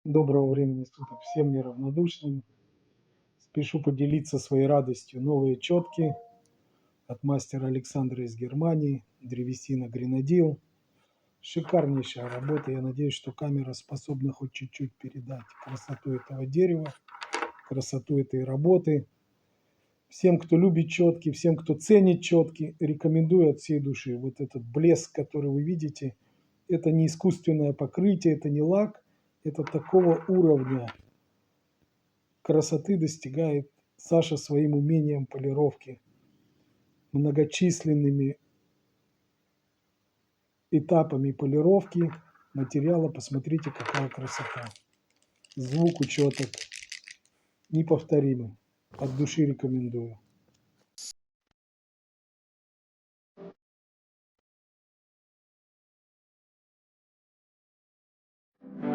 Доброго времени суток всем неравнодушным. Спешу поделиться своей радостью. Новые четки от мастера Александра из Германии. Древесина Гренадил. Шикарнейшая работа. Я надеюсь, что камера способна хоть чуть-чуть передать красоту этого дерева, красоту этой работы. Всем, кто любит четки, всем, кто ценит четки, рекомендую от всей души. Вот этот блеск, который вы видите, это не искусственное покрытие, это не лак, это такого уровня красоты достигает Саша своим умением полировки, многочисленными этапами полировки материала. Посмотрите, какая красота. Звук у четок неповторимый. От души рекомендую.